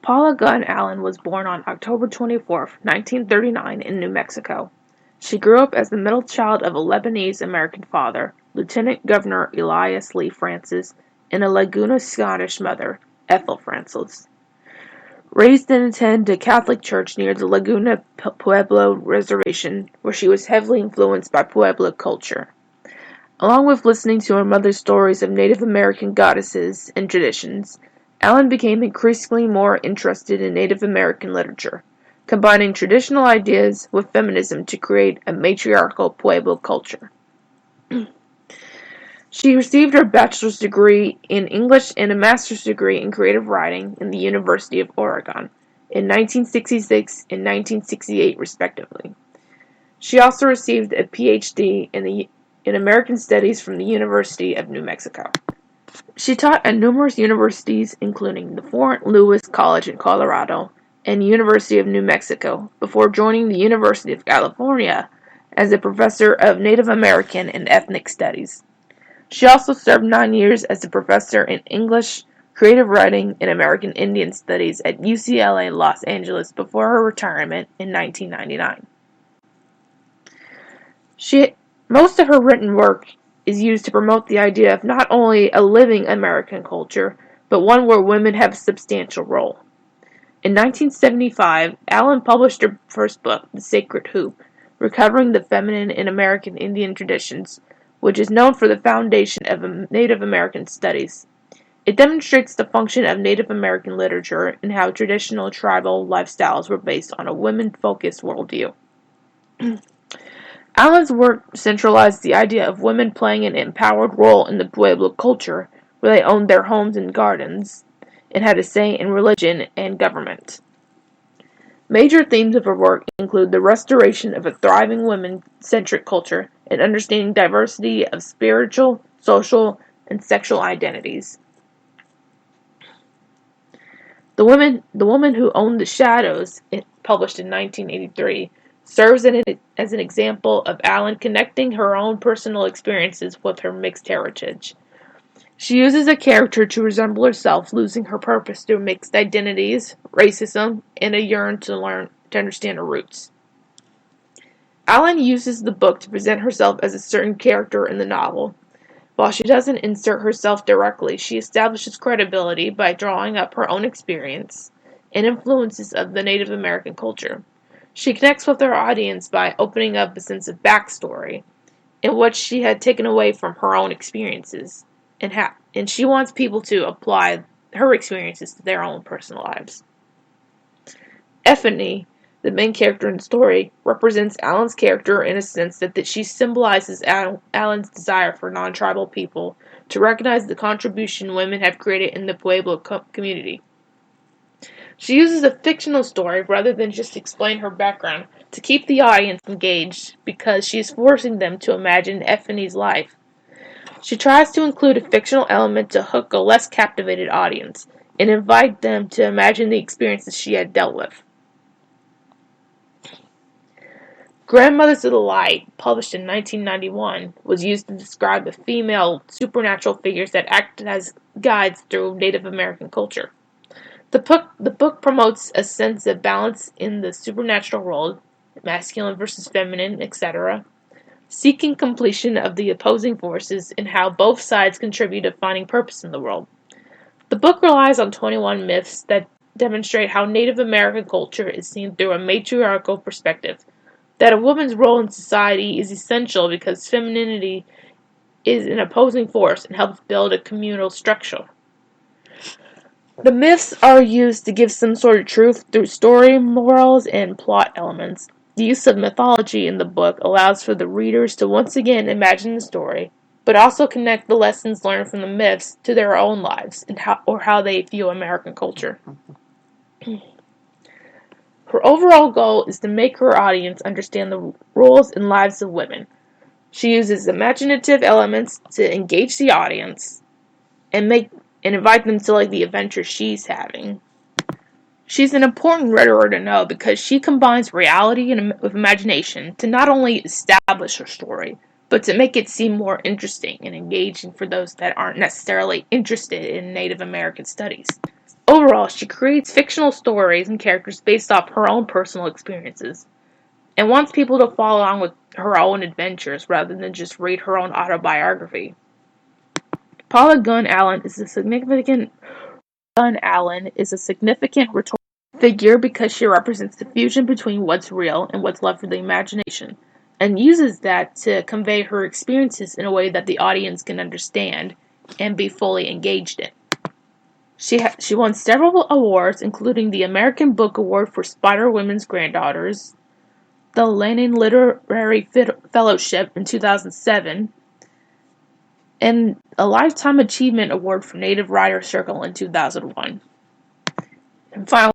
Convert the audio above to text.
Paula Gunn Allen was born on October 24, 1939 in New Mexico. She grew up as the middle child of a Lebanese-American father, Lieutenant Governor Elias Lee Francis, and a Laguna Scottish mother, Ethel Francis. Raised and attended a Catholic church near the Laguna Pueblo Reservation, where she was heavily influenced by Pueblo culture. Along with listening to her mother's stories of Native American goddesses and traditions, Allen became increasingly more interested in Native American literature, combining traditional ideas with feminism to create a matriarchal Pueblo culture. She received her bachelor's degree in English and a master's degree in creative writing in the University of Oregon in 1966 and 1968 respectively. She also received a PhD in American Studies from the University of New Mexico. She taught at numerous universities including the Fort Lewis College in Colorado and University of New Mexico before joining the University of California as a professor of Native American and Ethnic Studies. She also served 9 years as a professor in English, creative writing, and American Indian Studies at UCLA Los Angeles before her retirement in 1999. Most of her written work is used to promote the idea of not only a living American culture, but one where women have a substantial role. In 1975, Allen published her first book, The Sacred Hoop, Recovering the Feminine in American Indian Traditions, which is known for the foundation of Native American studies. It demonstrates the function of Native American literature and how traditional tribal lifestyles were based on a women-focused worldview. Allen's work centralized the idea of women playing an empowered role in the Pueblo culture, where they owned their homes and gardens, and had a say in religion and government. Major themes of her work include the restoration of a thriving women-centric culture and understanding diversity of spiritual, social, and sexual identities. The Woman Who Owned the Shadows, published in 1983, serves as an example of Allen connecting her own personal experiences with her mixed heritage. She uses a character to resemble herself, losing her purpose through mixed identities, racism, and a yearn to understand her roots. Allen uses the book to present herself as a certain character in the novel. While she doesn't insert herself directly, she establishes credibility by drawing up her own experience and influences of the Native American culture. She connects with her audience by opening up a sense of backstory and what she had taken away from her own experiences, and she wants people to apply her experiences to their own personal lives. Effany, the main character in the story, represents Allen's character in a sense that she symbolizes Allen's desire for non-tribal people to recognize the contribution women have created in the Pueblo community. She uses a fictional story rather than just explain her background to keep the audience engaged because she is forcing them to imagine Effany's life. She tries to include a fictional element to hook a less captivated audience and invite them to imagine the experiences she had dealt with. Grandmothers of the Light, published in 1991, was used to describe the female supernatural figures that acted as guides through Native American culture. The book promotes a sense of balance in the supernatural world, masculine versus feminine, etc., seeking completion of the opposing forces and how both sides contribute to finding purpose in the world. The book relies on 21 myths that demonstrate how Native American culture is seen through a matriarchal perspective, that a woman's role in society is essential because femininity is an opposing force and helps build a communal structure. The myths are used to give some sort of truth through story, morals, and plot elements. The use of mythology in the book allows for the readers to once again imagine the story, but also connect the lessons learned from the myths to their own lives and how they view American culture. Her overall goal is to make her audience understand the roles and lives of women. She uses imaginative elements to engage the audience and invite them to the adventure she's having. She's an important writer to know because she combines reality with imagination to not only establish her story, but to make it seem more interesting and engaging for those that aren't necessarily interested in Native American studies. Overall, she creates fictional stories and characters based off her own personal experiences, and wants people to follow along with her own adventures rather than just read her own autobiography. Paula Gunn Allen is a significant rhetorical figure because she represents the fusion between what's real and what's left for the imagination, and uses that to convey her experiences in a way that the audience can understand and be fully engaged in. She won several awards, including the American Book Award for Spider Women's Granddaughters, the Lenin Literary Fellowship in 2007, and a Lifetime Achievement Award for Native Writer Circle in 2001. And finally,